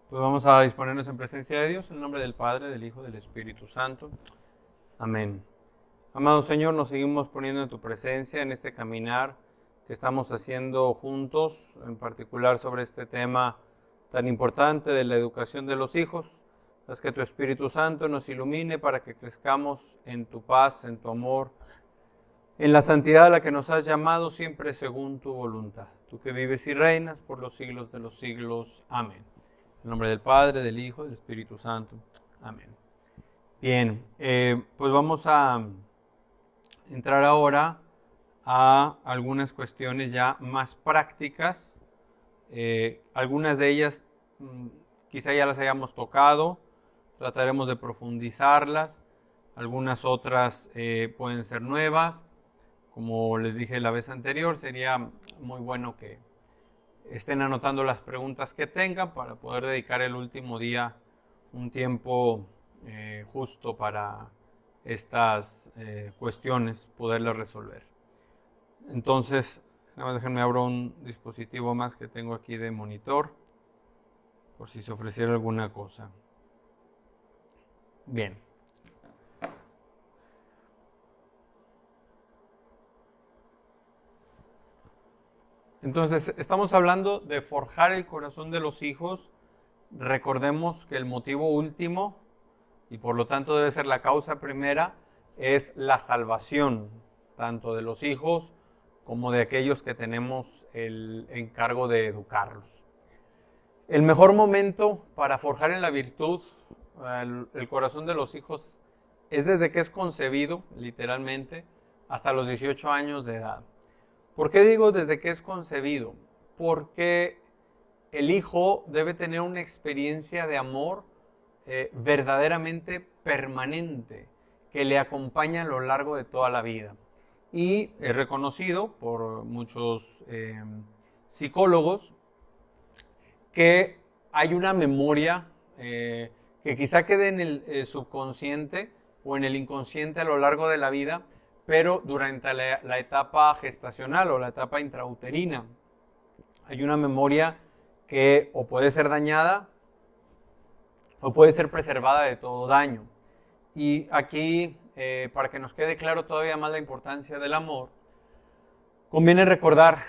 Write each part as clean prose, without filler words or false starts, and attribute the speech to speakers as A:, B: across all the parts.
A: Pues vamos a disponernos en presencia de Dios, en el nombre del Padre, del Hijo, del Espíritu Santo. Amén. Amado Señor, nos seguimos poniendo en tu presencia en este caminar que estamos haciendo juntos, en particular sobre este tema tan importante de la educación de los hijos. Haz que tu Espíritu Santo nos ilumine para que crezcamos en tu paz, en tu amor, en la santidad a la que nos has llamado siempre según tu voluntad. Tú que vives y reinas por los siglos de los siglos. Amén. En nombre del Padre, del Hijo, del Espíritu Santo. Amén. Bien, pues vamos a entrar ahora a algunas cuestiones ya más prácticas. Algunas de ellas quizá ya las hayamos tocado, trataremos de profundizarlas. Algunas otras pueden ser nuevas. Como les dije la vez anterior, sería muy bueno que estén anotando las preguntas que tengan para poder dedicar el último día un tiempo justo para estas cuestiones, poderlas resolver. Entonces, nada más déjenme abrir un dispositivo más que tengo aquí de monitor, por si se ofreciera alguna cosa. Bien. Entonces, estamos hablando de forjar el corazón de los hijos. Recordemos que el motivo último, y por lo tanto debe ser la causa primera, es la salvación, tanto de los hijos como de aquellos que tenemos el encargo de educarlos. El mejor momento para forjar en la virtud el corazón de los hijos es desde que es concebido, literalmente, hasta los 18 años de edad. ¿Por qué digo desde que es concebido? Porque el hijo debe tener una experiencia de amor verdaderamente permanente que le acompaña a lo largo de toda la vida. Y es reconocido por muchos psicólogos que hay una memoria que quizá quede en el subconsciente o en el inconsciente a lo largo de la vida, pero durante la etapa gestacional o la etapa intrauterina hay una memoria que o puede ser dañada o puede ser preservada de todo daño. Y aquí, para que nos quede claro todavía más la importancia del amor, conviene recordar,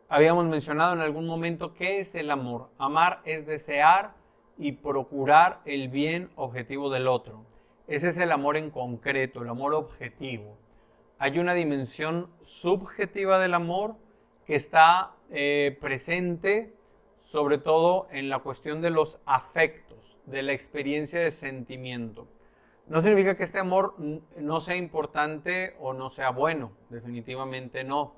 A: habíamos mencionado en algún momento, ¿qué es el amor? Amar es desear y procurar el bien objetivo del otro. Ese es el amor en concreto, el amor objetivo. Hay una dimensión subjetiva del amor que está presente sobre todo en la cuestión de los afectos, de la experiencia de sentimiento. No significa que este amor no sea importante o no sea bueno, definitivamente no.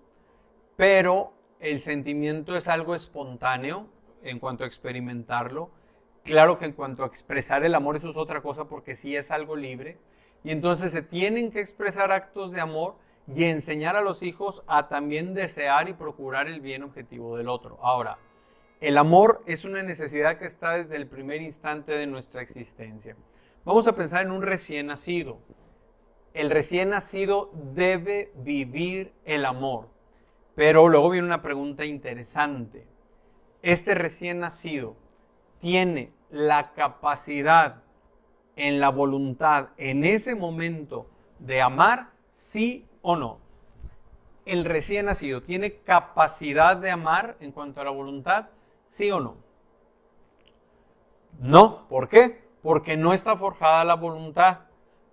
A: Pero el sentimiento es algo espontáneo en cuanto a experimentarlo. Claro que en cuanto a expresar el amor, eso es otra cosa porque sí es algo libre. Y entonces se tienen que expresar actos de amor y enseñar a los hijos a también desear y procurar el bien objetivo del otro. Ahora, el amor es una necesidad que está desde el primer instante de nuestra existencia. Vamos a pensar en un recién nacido. El recién nacido debe vivir el amor. Pero luego viene una pregunta interesante. ¿Este recién nacido tiene la capacidad en la voluntad, en ese momento, de amar, sí o no? ¿El recién nacido tiene capacidad de amar en cuanto a la voluntad, sí o no? No. ¿Por qué? Porque no está forjada la voluntad.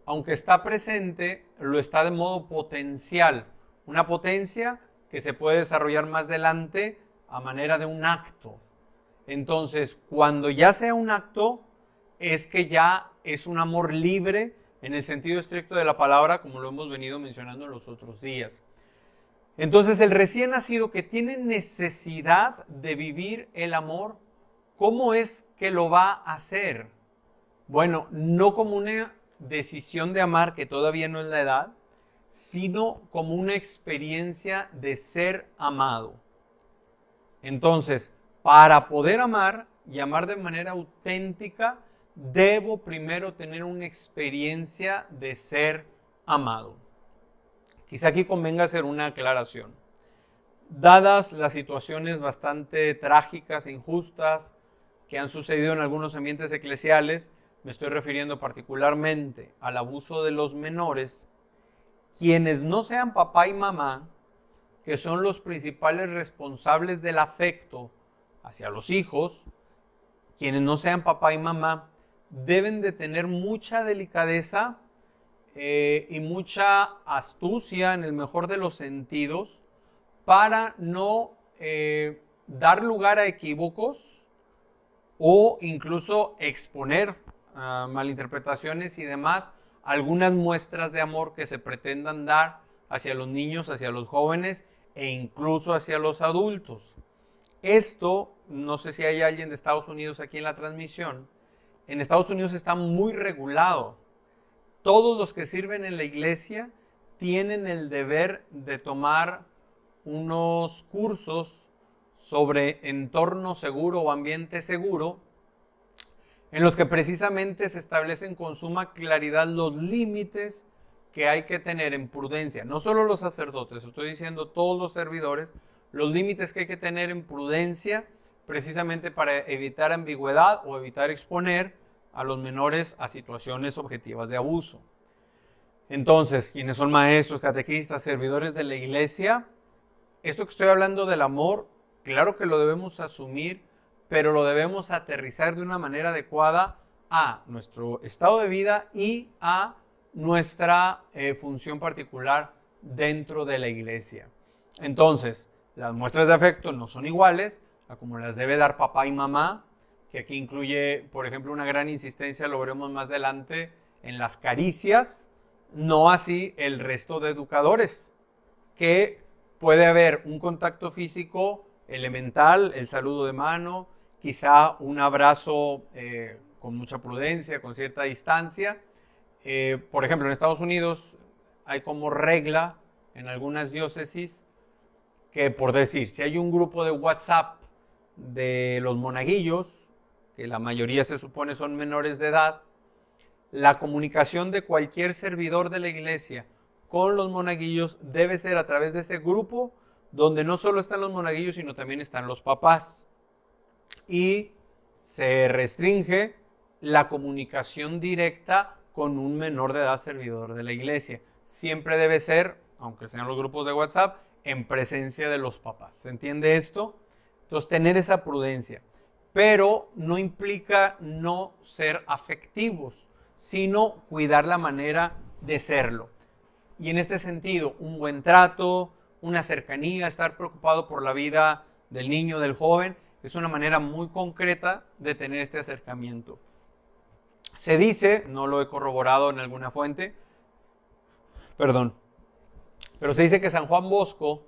A: Aunque está presente, lo está de modo potencial. Una potencia que se puede desarrollar más adelante a manera de un acto. Entonces, cuando ya sea un acto, es que ya es un amor libre en el sentido estricto de la palabra, como lo hemos venido mencionando en los otros días. Entonces, el recién nacido que tiene necesidad de vivir el amor, ¿cómo es que lo va a hacer? Bueno, no como una decisión de amar, que todavía no es la edad, sino como una experiencia de ser amado. Entonces, para poder amar y amar de manera auténtica, debo primero tener una experiencia de ser amado. Quizá aquí convenga hacer una aclaración. dadas las situaciones bastante trágicas e injustas que han sucedido en algunos ambientes eclesiales, me estoy refiriendo particularmente al abuso de los menores, quienes no sean papá y mamá, que son los principales responsables del afecto hacia los hijos, quienes no sean papá y mamá, deben de tener mucha delicadeza y mucha astucia, en el mejor de los sentidos, para no dar lugar a equívocos o incluso exponer malinterpretaciones y demás, algunas muestras de amor que se pretendan dar hacia los niños, hacia los jóvenes e incluso hacia los adultos. Esto, no sé si hay alguien de Estados Unidos aquí en la transmisión, en Estados Unidos está muy regulado. Todos los que sirven en la iglesia tienen el deber de tomar unos cursos sobre entorno seguro o ambiente seguro, en los que precisamente se establecen con suma claridad los límites que hay que tener en prudencia. No solo los sacerdotes, estoy diciendo todos los servidores, los límites que hay que tener en prudencia precisamente para evitar ambigüedad o evitar exponer a los menores a situaciones objetivas de abuso. Entonces, quienes son maestros, catequistas, servidores de la iglesia, esto que estoy hablando del amor, claro que lo debemos asumir, pero lo debemos aterrizar de una manera adecuada a nuestro estado de vida y a nuestra función particular dentro de la iglesia. Entonces, las muestras de afecto no son iguales a como las debe dar papá y mamá, que aquí incluye, por ejemplo, una gran insistencia, lo veremos más adelante, en las caricias, no así el resto de educadores, que puede haber un contacto físico elemental, el saludo de mano, quizá un abrazo con mucha prudencia, con cierta distancia. Por ejemplo, en Estados Unidos hay como regla en algunas diócesis que, por decir, si hay un grupo de WhatsApp de los monaguillos, que la mayoría se supone son menores de edad, la comunicación de cualquier servidor de la iglesia con los monaguillos debe ser a través de ese grupo donde no solo están los monaguillos, sino también están los papás. Y se restringe la comunicación directa con un menor de edad servidor de la iglesia. Siempre debe ser, aunque sean los grupos de WhatsApp, en presencia de los papás. ¿Se entiende esto? Entonces, tener esa prudencia. Pero no implica no ser afectivos, sino cuidar la manera de serlo. Y en este sentido, un buen trato, una cercanía, estar preocupado por la vida del niño, del joven, es una manera muy concreta de tener este acercamiento. Se dice, no lo he corroborado en alguna fuente, pero se dice que San Juan Bosco,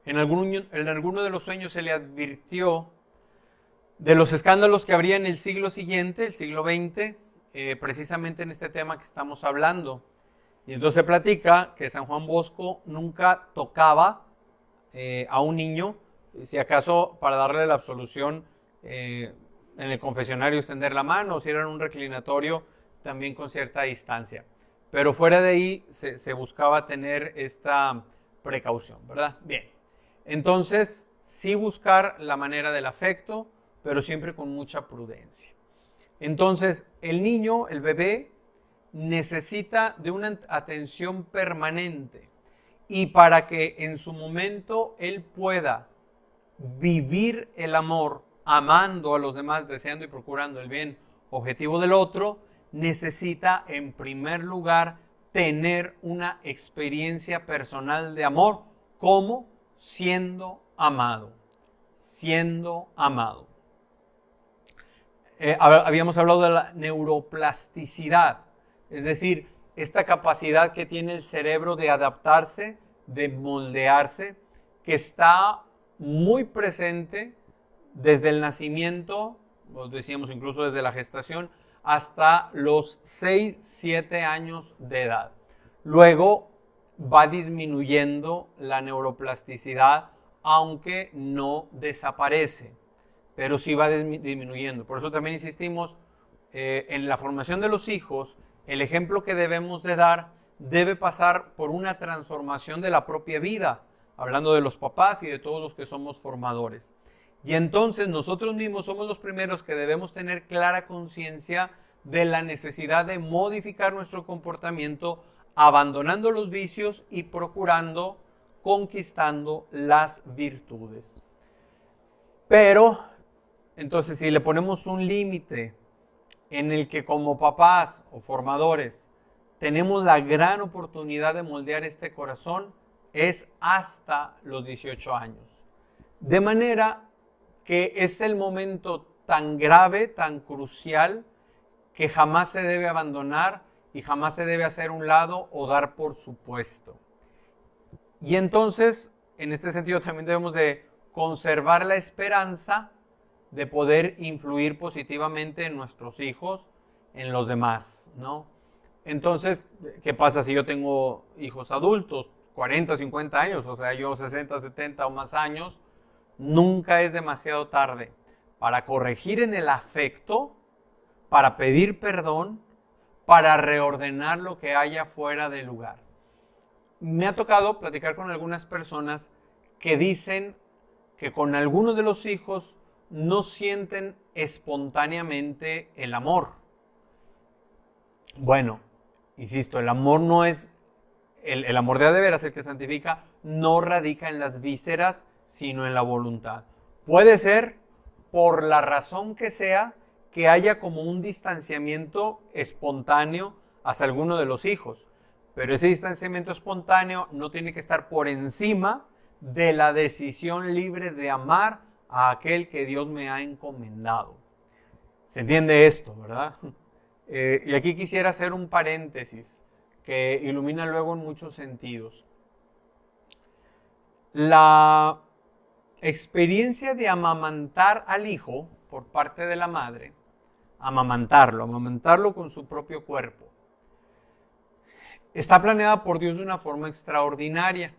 A: en alguno de los sueños se le advirtió de los escándalos que habría en el siglo siguiente, el siglo XX, precisamente en este tema que estamos hablando. Y entonces se platica que San Juan Bosco nunca tocaba a un niño, si acaso para darle la absolución en el confesionario extender la mano, o si era en un reclinatorio también con cierta distancia. Pero fuera de ahí se buscaba tener esta precaución, ¿verdad? Bien, entonces sí buscar la manera del afecto, pero siempre con mucha prudencia. Entonces, el niño, el bebé, necesita de una atención permanente, y para que en su momento él pueda vivir el amor, amando a los demás, deseando y procurando el bien objetivo del otro, necesita en primer lugar tener una experiencia personal de amor, como siendo amado, siendo amado. Habíamos hablado de la neuroplasticidad, es decir, esta capacidad que tiene el cerebro de adaptarse, de moldearse, que está muy presente desde el nacimiento, lo decíamos incluso desde la gestación, hasta los 6, 7 años de edad. Luego va disminuyendo la neuroplasticidad, aunque no desaparece, pero sí va disminuyendo. Por eso también insistimos en la formación de los hijos. El ejemplo que debemos de dar debe pasar por una transformación de la propia vida, hablando de los papás y de todos los que somos formadores. Y entonces nosotros mismos somos los primeros que debemos tener clara conciencia de la necesidad de modificar nuestro comportamiento, abandonando los vicios y procurando conquistando las virtudes. Pero, entonces, si le ponemos un límite en el que como papás o formadores tenemos la gran oportunidad de moldear este corazón, es hasta los 18 años. De manera que es el momento tan grave, tan crucial, que jamás se debe abandonar y jamás se debe hacer a un lado o dar por supuesto. Y entonces, en este sentido también debemos de conservar la esperanza de poder influir positivamente en nuestros hijos, en los demás, ¿no? Entonces, ¿qué pasa si yo tengo hijos adultos, 40, 50 años, o sea, yo 60, 70 o más años? Nunca es demasiado tarde para corregir en el afecto, para pedir perdón, para reordenar lo que haya fuera de lugar. Me ha tocado platicar con algunas personas que dicen que con algunos de los hijos no sienten espontáneamente el amor. Bueno, insisto, el amor no es, el amor de a de veras, el que santifica, no radica en las vísceras, sino en la voluntad. Puede ser, por la razón que sea, que haya como un distanciamiento espontáneo hacia alguno de los hijos. Pero ese distanciamiento espontáneo no tiene que estar por encima de la decisión libre de amar a aquel que Dios me ha encomendado. ¿Se entiende esto, verdad? Y aquí quisiera hacer un paréntesis que ilumina luego en muchos sentidos. La experiencia de amamantar al hijo por parte de la madre, amamantarlo con su propio cuerpo, está planeada por Dios de una forma extraordinaria.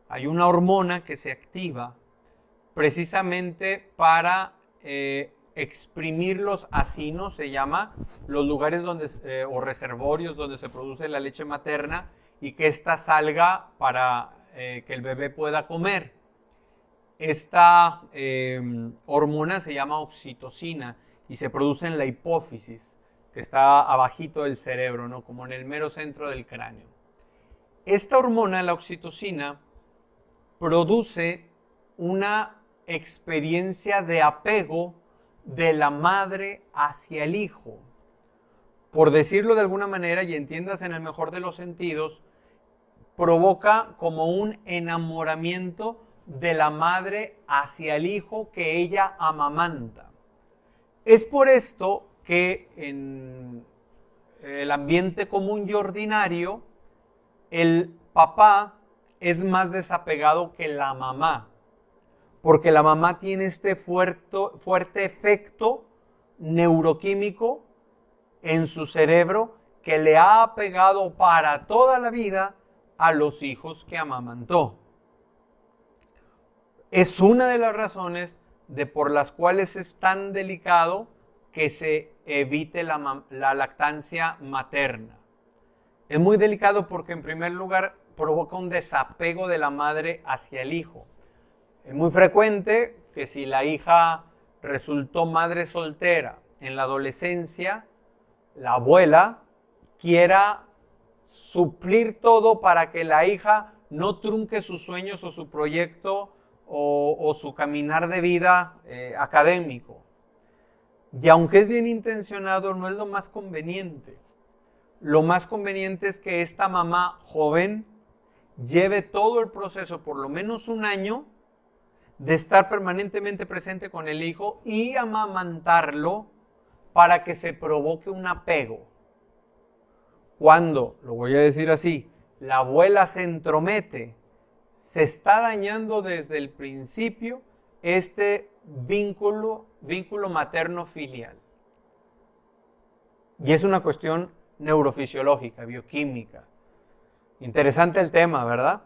A: Hay una hormona que se activa precisamente para exprimir los acinos, se llama, los lugares donde, o reservorios donde se produce la leche materna y que ésta salga para que el bebé pueda comer. Esta hormona se llama oxitocina y se produce en la hipófisis, que está abajito del cerebro, ¿no? Como en el mero centro del cráneo. Esta hormona, la oxitocina, produce una experiencia de apego de la madre hacia el hijo. Por decirlo de alguna manera, y entiendas en el mejor de los sentidos, provoca como un enamoramiento de la madre hacia el hijo que ella amamanta. Es por esto que en el ambiente común y ordinario, el papá es más desapegado que la mamá, porque la mamá tiene este fuerte efecto neuroquímico en su cerebro que le ha apegado para toda la vida a los hijos que amamantó. Es una de las razones por las cuales es tan delicado que se evite la lactancia materna. Es muy delicado porque, en primer lugar, provoca un desapego de la madre hacia el hijo. Es muy frecuente que si la hija resultó madre soltera en la adolescencia, la abuela quiera suplir todo para que la hija no trunque sus sueños o su proyecto o su caminar de vida académico. Y aunque es bien intencionado, no es lo más conveniente. Lo más conveniente es que esta mamá joven lleve todo el proceso, por lo menos un año, de estar permanentemente presente con el hijo y amamantarlo para que se provoque un apego. Cuando, lo voy a decir así, la abuela se entromete, se está dañando desde el principio este vínculo materno-filial. Y es una cuestión neurofisiológica, bioquímica. Interesante el tema, ¿verdad?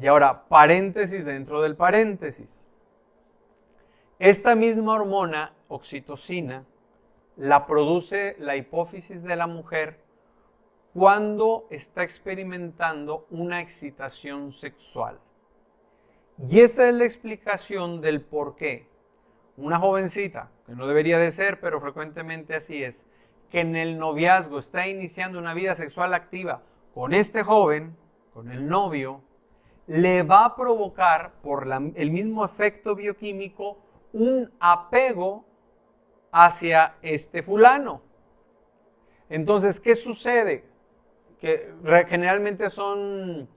A: Y ahora, paréntesis dentro del paréntesis. Esta misma hormona, oxitocina, la produce la hipófisis de la mujer cuando está experimentando una excitación sexual. Y esta es la explicación del por qué una jovencita, que no debería de ser, pero frecuentemente así es, que en el noviazgo está iniciando una vida sexual activa con este joven, con el novio, le va a provocar, por el mismo efecto bioquímico, un apego hacia este fulano. Entonces, ¿qué sucede? Que generalmente son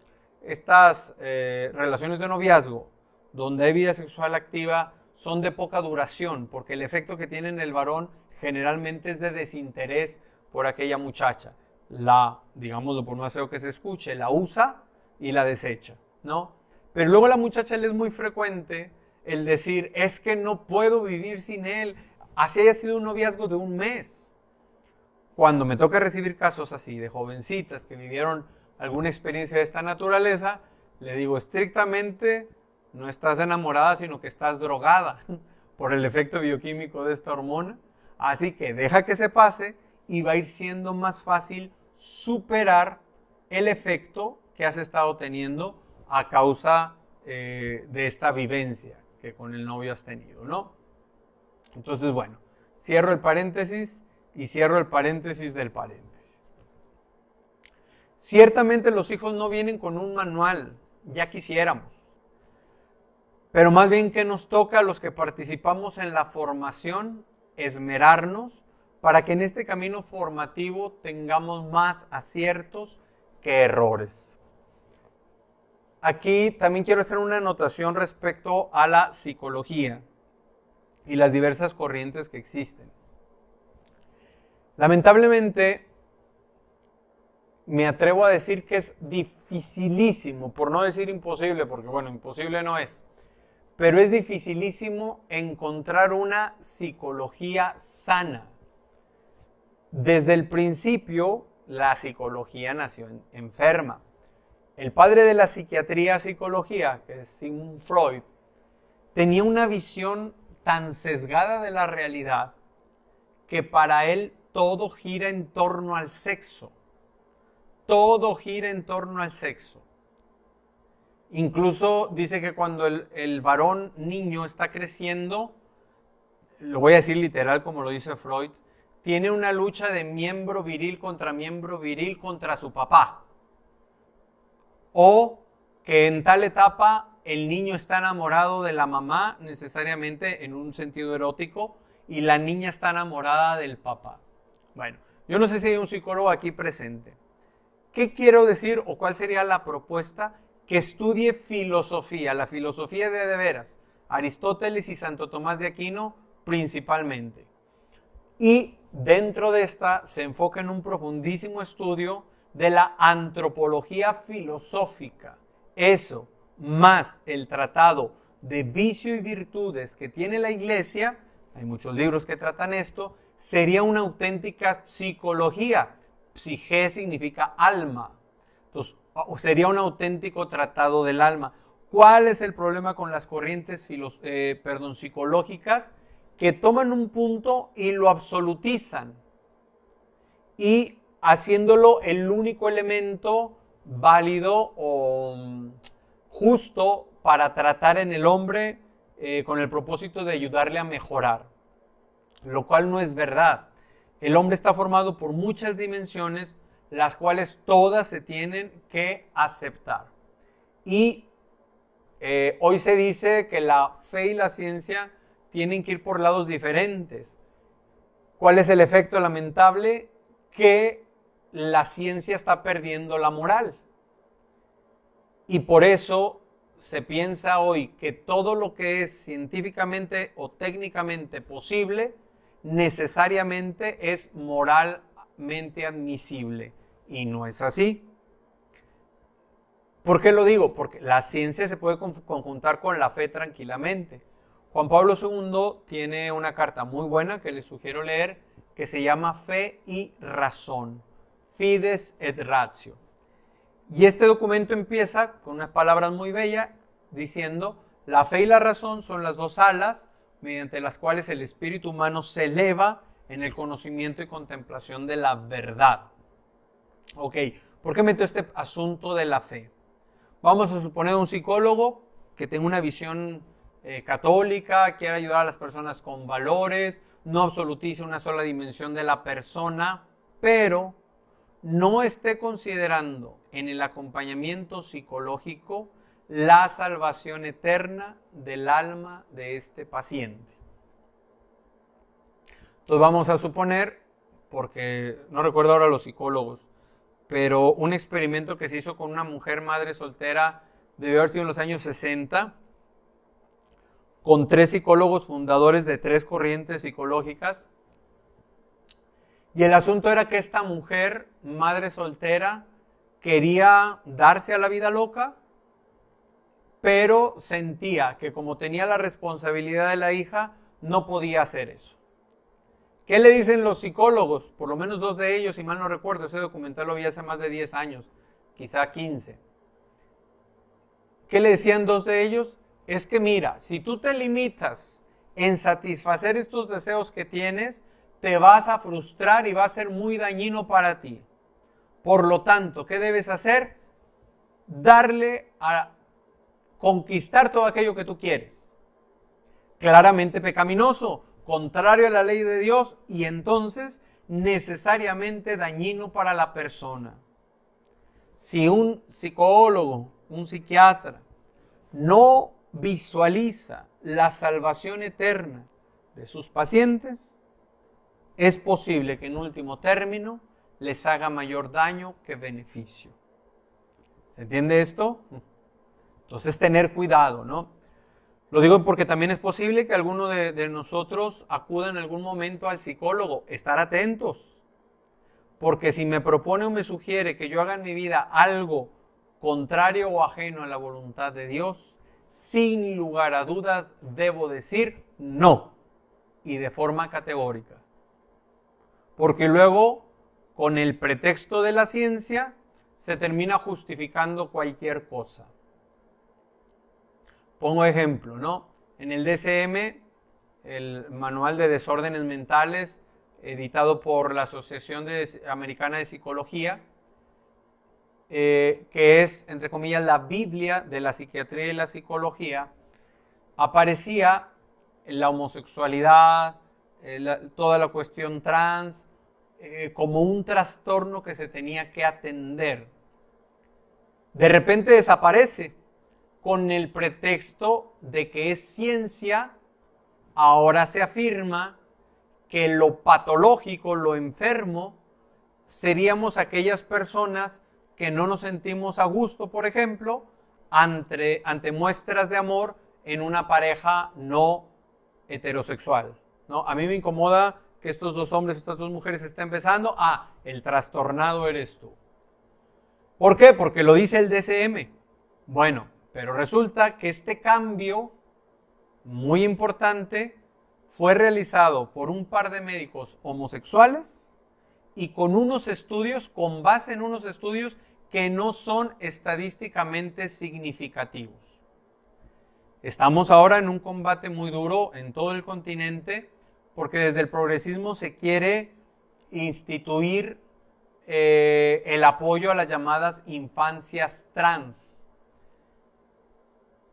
A: estas relaciones de noviazgo donde hay vida sexual activa, son de poca duración, porque el efecto que tiene en el varón generalmente es de desinterés por aquella muchacha. Digámoslo por más feo que se escuche, la usa y la desecha, ¿no? Pero luego a la muchacha le es muy frecuente el decir, es que no puedo vivir sin él, así haya sido un noviazgo de un mes. Cuando me toca recibir casos así de jovencitas que vivieron alguna experiencia de esta naturaleza, le digo estrictamente, no estás enamorada, sino que estás drogada por el efecto bioquímico de esta hormona. Así que deja que se pase y va a ir siendo más fácil superar el efecto que has estado teniendo a causa de esta vivencia que con el novio has tenido, ¿no? Entonces, bueno, cierro el paréntesis y cierro el paréntesis del paréntesis. Ciertamente los hijos no vienen con un manual, ya quisiéramos. Pero más bien que nos toca a los que participamos en la formación esmerarnos para que en este camino formativo tengamos más aciertos que errores. Aquí también quiero hacer una anotación respecto a la psicología y las diversas corrientes que existen. Lamentablemente, me atrevo a decir que es dificilísimo, por no decir imposible, porque bueno, imposible no es, pero es dificilísimo encontrar una psicología sana. Desde el principio, la psicología nació enferma. El padre de la psicología, que es Sigmund Freud, tenía una visión tan sesgada de la realidad que para él todo gira en torno al sexo. Todo gira en torno al sexo. Incluso dice que cuando el varón niño está creciendo, lo voy a decir literal como lo dice Freud, tiene una lucha de miembro viril contra su papá. O que en tal etapa el niño está enamorado de la mamá, necesariamente en un sentido erótico, y la niña está enamorada del papá. Bueno, yo no sé si hay un psicólogo aquí presente. ¿Qué quiero decir o cuál sería la propuesta? Que estudie filosofía, la filosofía de veras, Aristóteles y Santo Tomás de Aquino principalmente. Y dentro de esta se enfoca en un profundísimo estudio de la antropología filosófica. Eso, más el tratado de vicio y virtudes que tiene la Iglesia, hay muchos libros que tratan esto, sería una auténtica psicología. Psique significa alma. Entonces, sería un auténtico tratado del alma. ¿Cuál es el problema con las corrientes psicológicas? Que toman un punto y lo absolutizan. Y haciéndolo el único elemento válido o justo para tratar en el hombre con el propósito de ayudarle a mejorar. Lo cual no es verdad. El hombre está formado por muchas dimensiones, las cuales todas se tienen que aceptar. Y hoy se dice que la fe y la ciencia tienen que ir por lados diferentes. ¿Cuál es el efecto lamentable? Que la ciencia está perdiendo la moral. Y por eso se piensa hoy que todo lo que es científicamente o técnicamente posible necesariamente es moralmente admisible. Y no es así. ¿Por qué lo digo? Porque la ciencia se puede conjuntar con la fe tranquilamente. Juan Pablo II tiene una carta muy buena que les sugiero leer, que se llama Fe y Razón, Fides et Ratio. Y este documento empieza con unas palabras muy bellas diciendo: la fe y la razón son las dos alas mediante las cuales el espíritu humano se eleva en el conocimiento y contemplación de la verdad. Ok, ¿por qué meto este asunto de la fe? Vamos a suponer un psicólogo que tenga una visión católica, quiere ayudar a las personas con valores, no absolutice una sola dimensión de la persona, pero no esté considerando en el acompañamiento psicológico la salvación eterna del alma de este paciente. Entonces vamos a suponer, porque no recuerdo ahora los psicólogos, pero un experimento que se hizo con una mujer madre soltera debió haber sido en los años 60, con 3 psicólogos fundadores de 3 corrientes psicológicas. Y el asunto era que esta mujer, madre soltera, quería darse a la vida loca, pero sentía que como tenía la responsabilidad de la hija, no podía hacer eso. ¿Qué le dicen los psicólogos? Por lo menos 2 de ellos, si mal no recuerdo, ese documental lo vi hace más de 10 años, quizá 15. ¿Qué le decían 2 de ellos? Es que mira, si tú te limitas en satisfacer estos deseos que tienes, te vas a frustrar y va a ser muy dañino para ti. Por lo tanto, ¿qué debes hacer? Darle a conquistar todo aquello que tú quieres. Claramente pecaminoso, contrario a la ley de Dios y entonces necesariamente dañino para la persona. Si un psicólogo, un psiquiatra, no visualiza la salvación eterna de sus pacientes, es posible que en último término les haga mayor daño que beneficio. ¿Se entiende esto? Entonces tener cuidado, ¿no? Lo digo porque también es posible que alguno de nosotros acuda en algún momento al psicólogo. Estar atentos. Porque si me propone o me sugiere que yo haga en mi vida algo contrario o ajeno a la voluntad de Dios, sin lugar a dudas debo decir no. Y de forma categórica. Porque luego, con el pretexto de la ciencia, se termina justificando cualquier cosa. Pongo ejemplo, ¿no? En el DSM, el Manual de Desórdenes Mentales, editado por la Asociación Americana de Psicología, que es, entre comillas, la Biblia de la psiquiatría y la psicología, aparecía la homosexualidad, toda la cuestión trans, como un trastorno que se tenía que atender. De repente desaparece. Con el pretexto de que es ciencia, ahora se afirma que lo patológico, lo enfermo, seríamos aquellas personas que no nos sentimos a gusto, por ejemplo, ante muestras de amor en una pareja no heterosexual, ¿no? A mí me incomoda que estos 2 hombres, estas 2 mujeres estén besando. El trastornado eres tú. ¿Por qué? Porque lo dice el DSM. Bueno, pero resulta que este cambio, muy importante, fue realizado por un par de médicos homosexuales y con unos estudios, con base en unos estudios que no son estadísticamente significativos. Estamos ahora en un combate muy duro en todo el continente porque desde el progresismo se quiere instituir el apoyo a las llamadas infancias trans.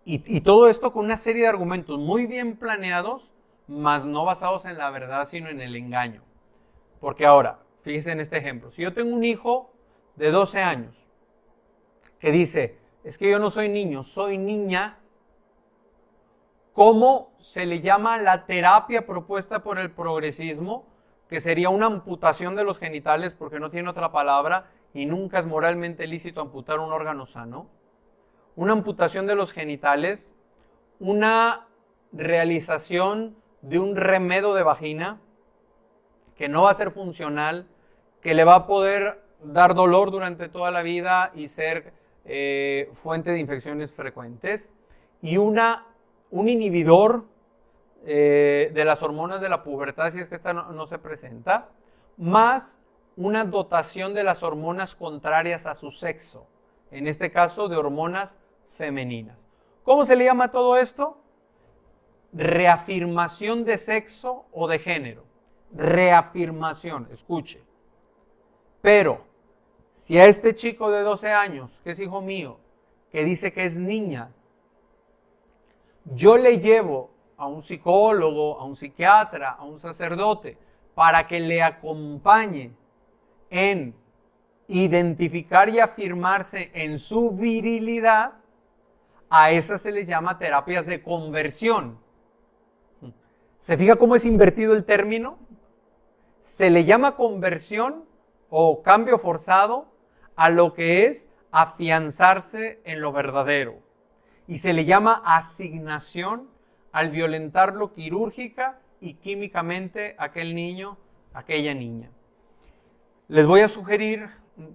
A: Y todo esto con una serie de argumentos muy bien planeados, mas no basados en la verdad, sino en el engaño. Porque ahora, fíjense en este ejemplo. Si yo tengo un hijo de 12 años que dice, es que yo no soy niño, soy niña, ¿cómo se le llama la terapia propuesta por el progresismo? Que sería una amputación de los genitales, porque no tiene otra palabra, y nunca es moralmente lícito amputar un órgano sano. Una amputación de los genitales, una realización de un remedo de vagina que no va a ser funcional, que le va a poder dar dolor durante toda la vida y ser fuente de infecciones frecuentes, y un inhibidor de las hormonas de la pubertad, si es que esta no se presenta, más una dotación de las hormonas contrarias a su sexo, en este caso de hormonas femeninas. ¿Cómo se le llama todo esto? Reafirmación de sexo o de género. Reafirmación, escuche. Pero, si a este chico de 12 años, que es hijo mío, que dice que es niña, yo le llevo a un psicólogo, a un psiquiatra, a un sacerdote, para que le acompañe en identificar y afirmarse en su virilidad, a esas se les llama terapias de conversión. ¿Se fija cómo es invertido el término? Se le llama conversión o cambio forzado a lo que es afianzarse en lo verdadero. Y se le llama asignación al violentarlo quirúrgica y químicamente a aquel niño, aquella niña. Les voy a sugerir,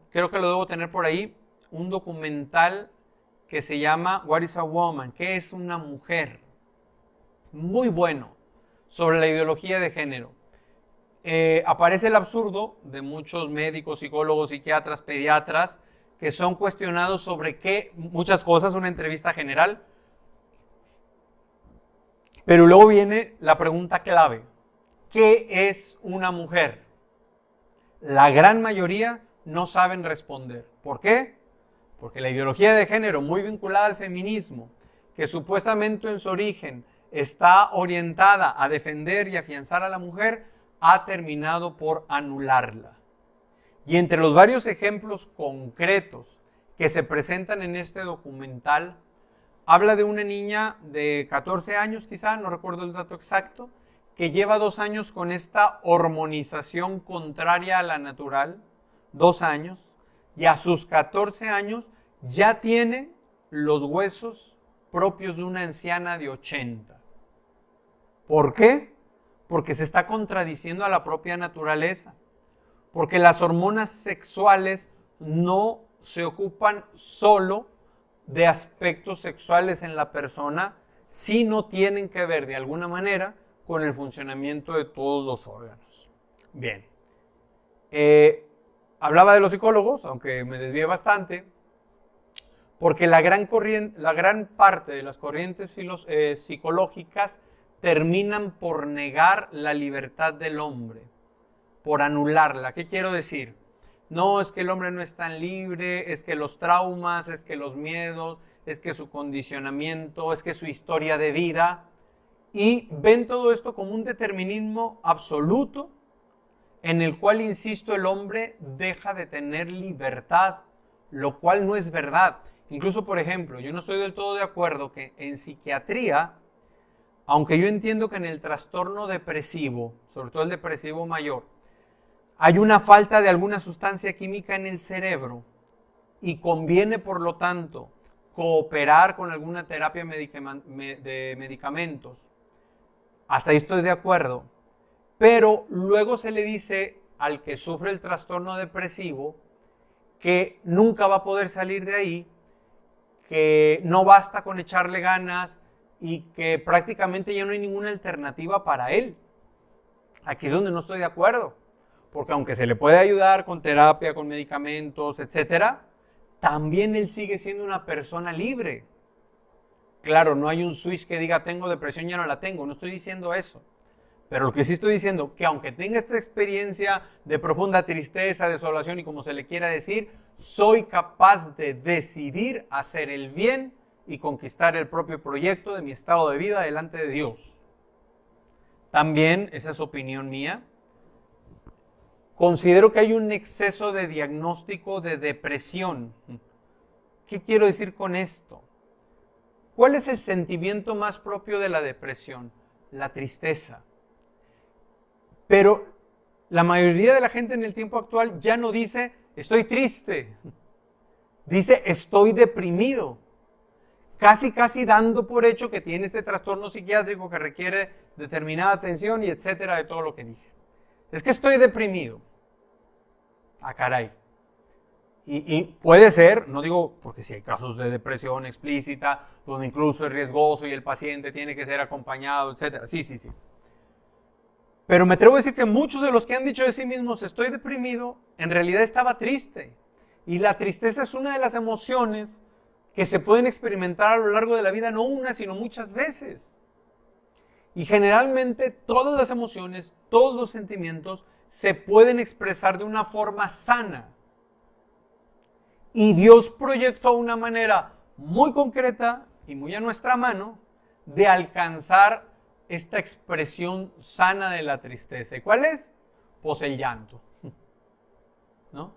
A: creo que lo debo tener por ahí, un documental que se llama What is a Woman? ¿Qué es una mujer? Muy bueno, sobre la ideología de género. Aparece el absurdo de muchos médicos, psicólogos, psiquiatras, pediatras, que son cuestionados sobre muchas cosas, una entrevista general. Pero luego viene la pregunta clave. ¿Qué es una mujer? La gran mayoría no saben responder. ¿Por qué? Porque la ideología de género, muy vinculada al feminismo, que supuestamente en su origen está orientada a defender y afianzar a la mujer, ha terminado por anularla. Y entre los varios ejemplos concretos que se presentan en este documental, habla de una niña de 14 años quizá, no recuerdo el dato exacto, que lleva 2 años con esta hormonización contraria a la natural, 2 años, y a sus 14 años ya tiene los huesos propios de una anciana de 80. ¿Por qué? Porque se está contradiciendo a la propia naturaleza. Porque las hormonas sexuales no se ocupan solo de aspectos sexuales en la persona, sino tienen que ver de alguna manera con el funcionamiento de todos los órganos. Bien. Hablaba de los psicólogos, aunque me desvié bastante, porque la gran parte de las corrientes psicológicas terminan por negar la libertad del hombre, por anularla. ¿Qué quiero decir? No, es que el hombre no es tan libre, es que los traumas, es que los miedos, es que su condicionamiento, es que su historia de vida, y ven todo esto como un determinismo absoluto en el cual, insisto, el hombre deja de tener libertad, lo cual no es verdad. Incluso, por ejemplo, yo no estoy del todo de acuerdo que en psiquiatría, aunque yo entiendo que en el trastorno depresivo, sobre todo el depresivo mayor, hay una falta de alguna sustancia química en el cerebro y conviene, por lo tanto, cooperar con alguna terapia de medicamentos. Hasta ahí estoy de acuerdo. Pero luego se le dice al que sufre el trastorno depresivo que nunca va a poder salir de ahí, que no basta con echarle ganas y que prácticamente ya no hay ninguna alternativa para él. Aquí es donde no estoy de acuerdo. Porque aunque se le puede ayudar con terapia, con medicamentos, etc., también él sigue siendo una persona libre. Claro, no hay un switch que diga tengo depresión, ya no la tengo. No estoy diciendo eso. Pero lo que sí estoy diciendo, que aunque tenga esta experiencia de profunda tristeza, desolación y como se le quiera decir, soy capaz de decidir hacer el bien y conquistar el propio proyecto de mi estado de vida delante de Dios. También, esa es opinión mía, considero que hay un exceso de diagnóstico de depresión. ¿Qué quiero decir con esto? ¿Cuál es el sentimiento más propio de la depresión? La tristeza. Pero la mayoría de la gente en el tiempo actual ya no dice estoy triste, dice estoy deprimido. Casi dando por hecho que tiene este trastorno psiquiátrico que requiere determinada atención y etcétera, de todo lo que dije. Es que estoy deprimido. Ah, caray. Y puede ser, no digo porque si hay casos de depresión explícita, donde incluso es riesgoso y el paciente tiene que ser acompañado, etcétera. Sí. Pero me atrevo a decir que muchos de los que han dicho de sí mismos estoy deprimido, en realidad estaba triste. Y la tristeza es una de las emociones que se pueden experimentar a lo largo de la vida, no una, sino muchas veces. Y generalmente todas las emociones, todos los sentimientos se pueden expresar de una forma sana. Y Dios proyectó una manera muy concreta y muy a nuestra mano de alcanzar esta expresión sana de la tristeza. ¿Y cuál es? Pues el llanto, ¿no?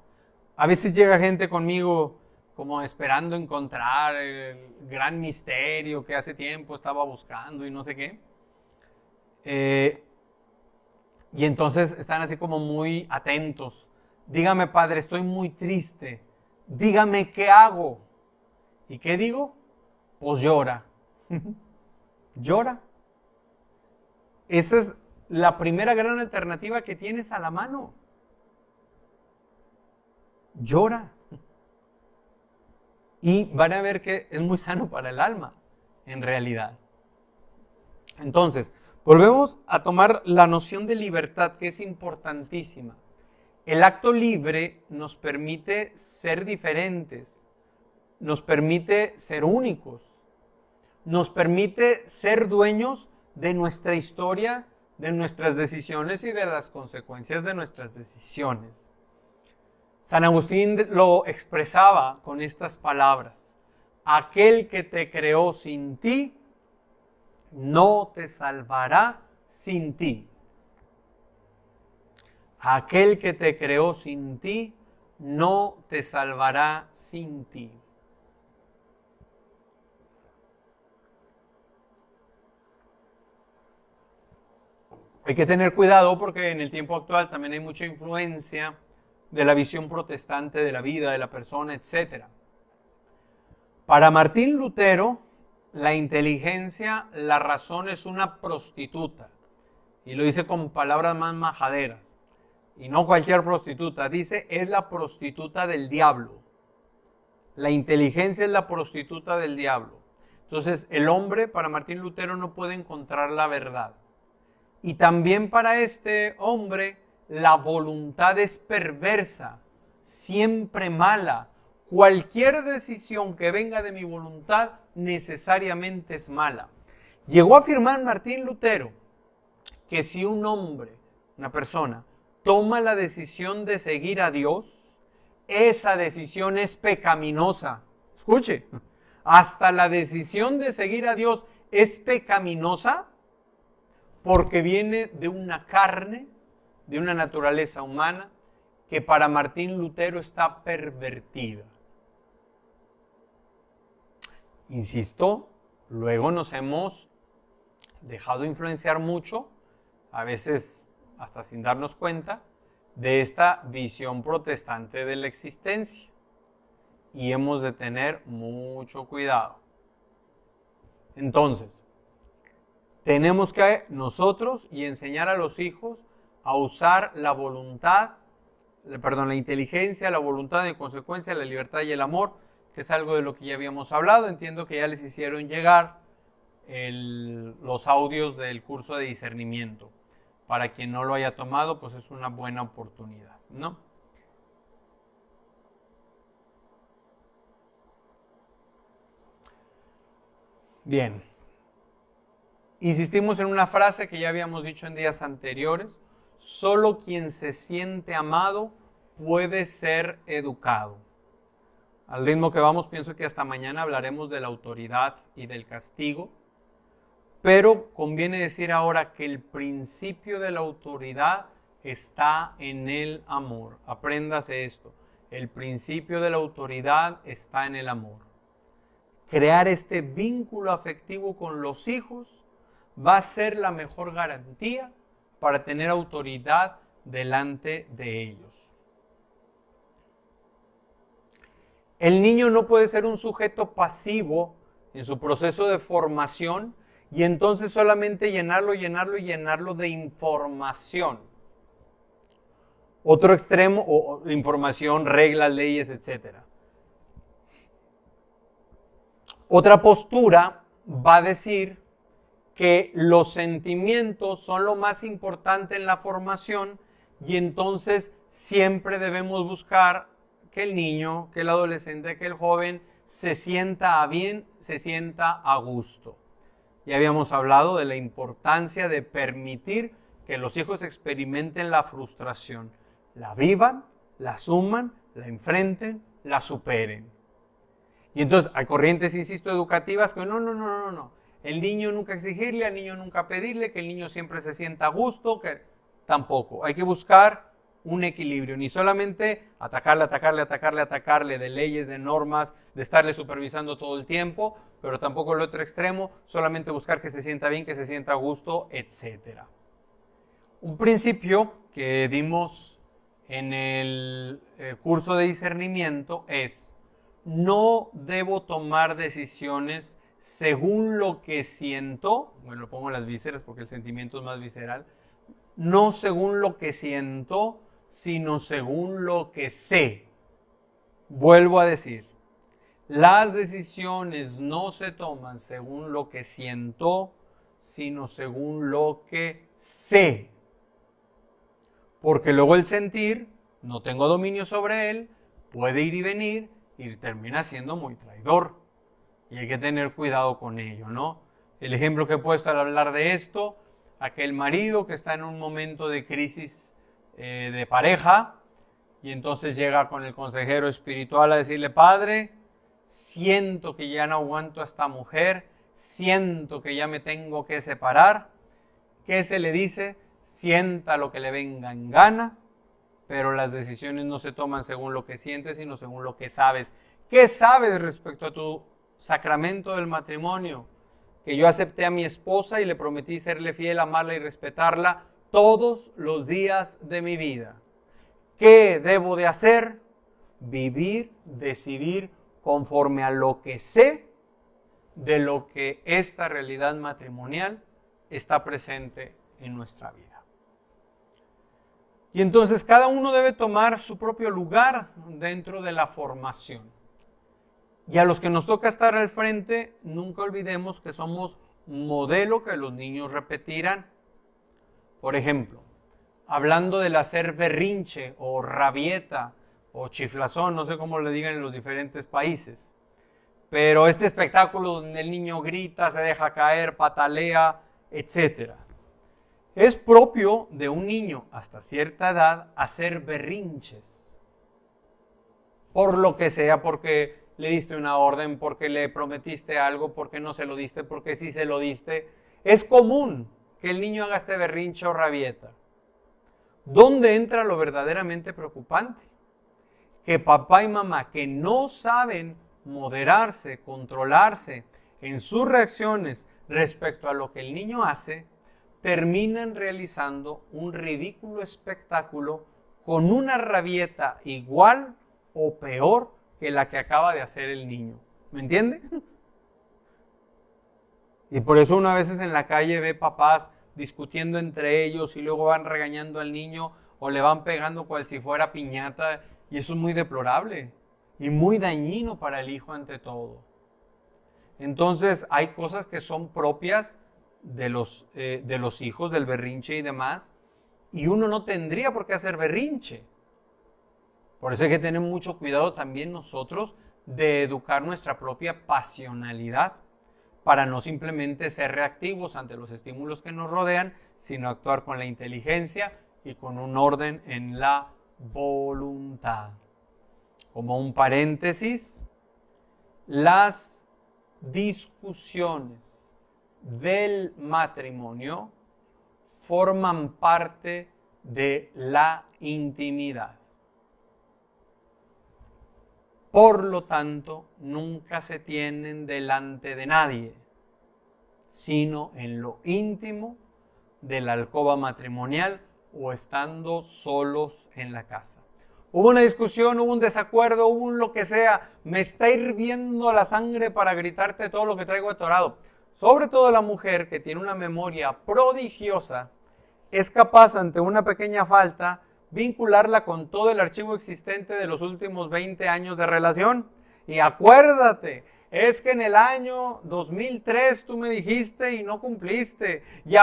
A: A veces llega gente conmigo como esperando encontrar el gran misterio que hace tiempo estaba buscando y no sé qué. Y entonces están así como muy atentos. Dígame, padre, estoy muy triste. Dígame qué hago. ¿Y qué digo? Pues llora. Llora. Esa es la primera gran alternativa que tienes a la mano. Llora. Y van a ver que es muy sano para el alma, en realidad. Entonces, volvemos a tomar la noción de libertad, que es importantísima. El acto libre nos permite ser diferentes, nos permite ser únicos, nos permite ser dueños de nuestra historia, de nuestras decisiones y de las consecuencias de nuestras decisiones. San Agustín lo expresaba con estas palabras: aquel que te creó sin ti, no te salvará sin ti. Aquel que te creó sin ti, no te salvará sin ti. Hay que tener cuidado porque en el tiempo actual también hay mucha influencia de la visión protestante de la vida, de la persona, etc. Para Martín Lutero, la inteligencia, la razón es una prostituta. Y lo dice con palabras más majaderas. Y no cualquier prostituta. Dice, es la prostituta del diablo. La inteligencia es la prostituta del diablo. Entonces, el hombre, para Martín Lutero, no puede encontrar la verdad. Y también para este hombre, la voluntad es perversa, siempre mala. Cualquier decisión que venga de mi voluntad necesariamente es mala. Llegó a afirmar Martín Lutero que si un hombre, una persona, toma la decisión de seguir a Dios, esa decisión es pecaminosa. Escuche, hasta la decisión de seguir a Dios es pecaminosa porque viene de una carne, de una naturaleza humana que para Martín Lutero está pervertida. Insisto, luego nos hemos dejado influenciar mucho, a veces hasta sin darnos cuenta, de esta visión protestante de la existencia. Y hemos de tener mucho cuidado. Entonces, tenemos que nosotros y enseñar a los hijos a usar la voluntad, la inteligencia, la voluntad, en consecuencia la libertad y el amor, que es algo de lo que ya habíamos hablado. Entiendo que ya les hicieron llegar los audios del curso de discernimiento. Para quien no lo haya tomado, pues es una buena oportunidad, ¿no? Bien. Insistimos en una frase que ya habíamos dicho en días anteriores: solo quien se siente amado puede ser educado. Al ritmo que vamos, pienso que hasta mañana hablaremos de la autoridad y del castigo, pero conviene decir ahora que el principio de la autoridad está en el amor. Apréndase esto: el principio de la autoridad está en el amor. Crear este vínculo afectivo con los hijos va a ser la mejor garantía para tener autoridad delante de ellos. El niño no puede ser un sujeto pasivo en su proceso de formación y entonces solamente llenarlo de información. Otro extremo, o información, reglas, leyes, etc. Otra postura va a decir que los sentimientos son lo más importante en la formación y entonces siempre debemos buscar que el niño, que el adolescente, que el joven se sienta bien, se sienta a gusto. Ya habíamos hablado de la importancia de permitir que los hijos experimenten la frustración, la vivan, la asuman, la enfrenten, la superen. Y entonces hay corrientes, insisto, educativas que no. el niño nunca exigirle, al niño nunca pedirle, que el niño siempre se sienta a gusto, que tampoco. Hay que buscar un equilibrio, ni solamente atacarle de leyes, de normas, de estarle supervisando todo el tiempo, pero tampoco el otro extremo, solamente buscar que se sienta bien, que se sienta a gusto, etc. Un principio que dimos en el curso de discernimiento es: no debo tomar decisiones según lo que siento, bueno, lo pongo en las vísceras porque el sentimiento es más visceral, no según lo que siento, sino según lo que sé. Vuelvo a decir, las decisiones no se toman según lo que siento, sino según lo que sé. Porque luego el sentir, no tengo dominio sobre él, puede ir y venir y termina siendo muy traidor. Y hay que tener cuidado con ello, ¿no? El ejemplo que he puesto al hablar de esto, aquel marido que está en un momento de crisis de pareja y entonces llega con el consejero espiritual a decirle: Padre, siento que ya no aguanto a esta mujer, siento que ya me tengo que separar. ¿Qué se le dice? Sienta lo que le venga en gana, pero las decisiones no se toman según lo que sientes, sino según lo que sabes. ¿Qué sabes respecto a tu sacramento del matrimonio? Que yo acepté a mi esposa y le prometí serle fiel, amarla y respetarla todos los días de mi vida. ¿Qué debo de hacer? Vivir, decidir conforme a lo que sé de lo que esta realidad matrimonial está presente en nuestra vida. Y entonces cada uno debe tomar su propio lugar dentro de la formación. Y a los que nos toca estar al frente, nunca olvidemos que somos modelo que los niños repetirán. Por ejemplo, hablando del hacer berrinche o rabieta o chiflazón, no sé cómo le digan en los diferentes países, pero este espectáculo donde el niño grita, se deja caer, patalea, etc. Es propio de un niño hasta cierta edad hacer berrinches. Por lo que sea, porque le diste una orden, porque le prometiste algo, porque no se lo diste, porque sí se lo diste. Es común que el niño haga este berrinche o rabieta. ¿Dónde entra lo verdaderamente preocupante? Que papá y mamá, que no saben moderarse, controlarse en sus reacciones respecto a lo que el niño hace, terminan realizando un ridículo espectáculo con una rabieta igual o peor que la que acaba de hacer el niño. ¿Me entiende? Y por eso una vez en la calle ve papás discutiendo entre ellos y luego van regañando al niño o le van pegando cual si fuera piñata, y eso es muy deplorable y muy dañino para el hijo ante todo. Entonces hay cosas que son propias de los hijos, del berrinche y demás, y uno no tendría por qué hacer berrinche. Por eso hay que tener mucho cuidado también nosotros de educar nuestra propia pasionalidad para no simplemente ser reactivos ante los estímulos que nos rodean, sino actuar con la inteligencia y con un orden en la voluntad. Como un paréntesis, las discusiones del matrimonio forman parte de la intimidad. Por lo tanto, nunca se tienen delante de nadie, sino en lo íntimo de la alcoba matrimonial o estando solos en la casa. Hubo una discusión, hubo un desacuerdo, hubo un lo que sea, me está hirviendo la sangre para gritarte todo lo que traigo atorado. Sobre todo la mujer, que tiene una memoria prodigiosa, es capaz ante una pequeña falta vincularla con todo el archivo existente de los últimos 20 años de relación. Y acuérdate, es que en el año 2003 tú me dijiste y no cumpliste. Y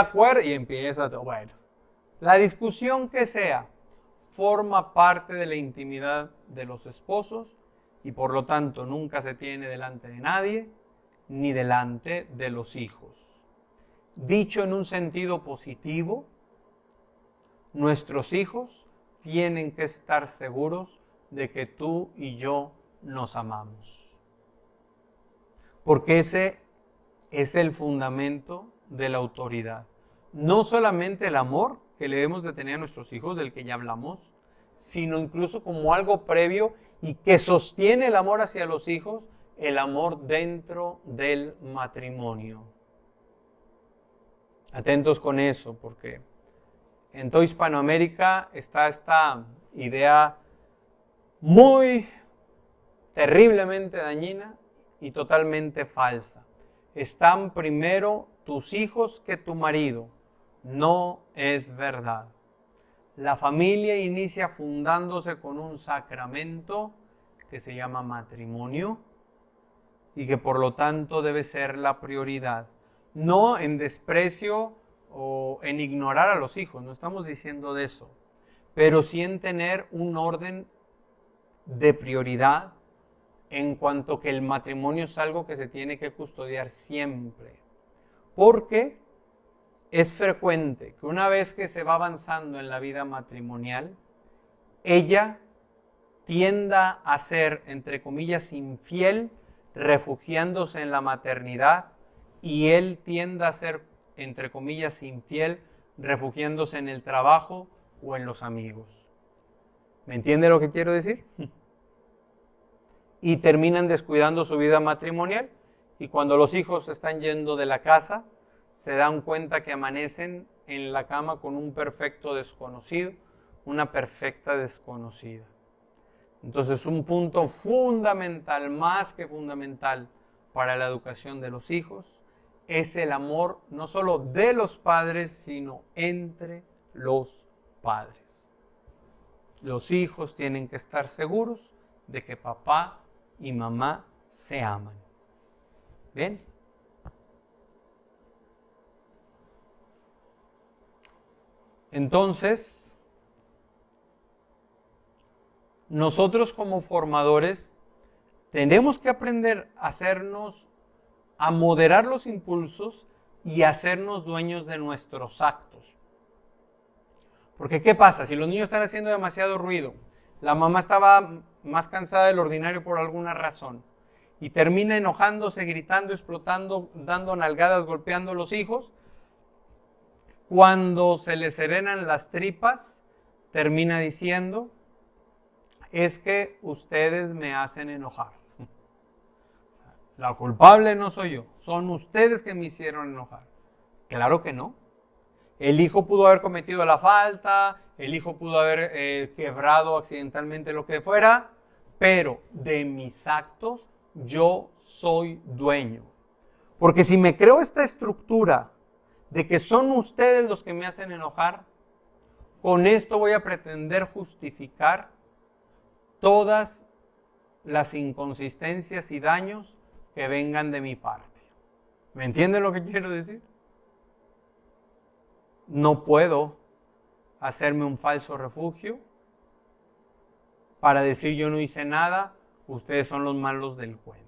A: empieza, bueno, la discusión que sea forma parte de la intimidad de los esposos y por lo tanto nunca se tiene delante de nadie ni delante de los hijos. Dicho en un sentido positivo, nuestros hijos tienen que estar seguros de que tú y yo nos amamos. Porque ese es el fundamento de la autoridad. No solamente el amor que le debemos de tener a nuestros hijos, del que ya hablamos, sino incluso como algo previo y que sostiene el amor hacia los hijos, el amor dentro del matrimonio. Atentos con eso, porque en toda Hispanoamérica está esta idea muy terriblemente dañina y totalmente falsa. Están primero tus hijos que tu marido. No es verdad. La familia inicia fundándose con un sacramento que se llama matrimonio y que por lo tanto debe ser la prioridad. No en desprecio o en ignorar a los hijos, no estamos diciendo de eso, pero sí en tener un orden de prioridad en cuanto que el matrimonio es algo que se tiene que custodiar siempre. Porque es frecuente que una vez que se va avanzando en la vida matrimonial, ella tienda a ser, entre comillas, infiel, refugiándose en la maternidad, y él tienda a ser, entre comillas, infiel, refugiándose en el trabajo o en los amigos. ¿Me entiende lo que quiero decir? Y terminan descuidando su vida matrimonial, y cuando los hijos están yendo de la casa, se dan cuenta que amanecen en la cama con un perfecto desconocido, una perfecta desconocida. Entonces, un punto fundamental, más que fundamental para la educación de los hijos, es el amor no solo de los padres, sino entre los padres. Los hijos tienen que estar seguros de que papá y mamá se aman. ¿Bien? Entonces, nosotros como formadores tenemos que aprender a moderar los impulsos y hacernos dueños de nuestros actos. Porque ¿qué pasa? Si los niños están haciendo demasiado ruido, la mamá estaba más cansada del ordinario por alguna razón y termina enojándose, gritando, explotando, dando nalgadas, golpeando a los hijos, cuando se le serenan las tripas, termina diciendo, es que ustedes me hacen enojar. La culpable no soy yo, son ustedes que me hicieron enojar. Claro que no. El hijo pudo haber cometido la falta, el hijo pudo haber quebrado accidentalmente lo que fuera, pero de mis actos yo soy dueño. Porque si me creo esta estructura de que son ustedes los que me hacen enojar, con esto voy a pretender justificar todas las inconsistencias y daños que vengan de mi parte. ¿Me entienden lo que quiero decir? No puedo hacerme un falso refugio para decir yo no hice nada, ustedes son los malos del cuento.